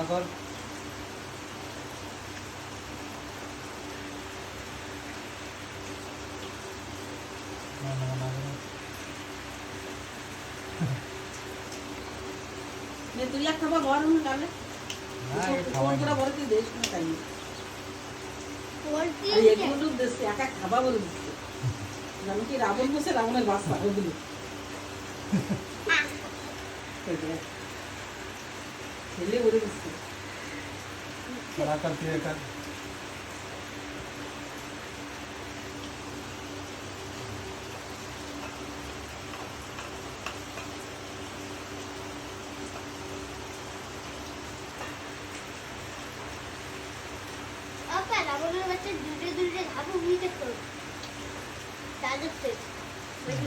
কর। তুই এক খাবার গরম গালে ফোন করে বলে তুই দেশ না তাই এগুলো দেশ একা খাবা বলে দিচ্ছে জানো কি রাবণ বসে রাবণের বাচ্চা ওগুলো ছেলে বলে দিচ্ছে রাবণের বাচ্চা দুটো দুটো ধাপে উড়িতে করো তাদেরকে বেশি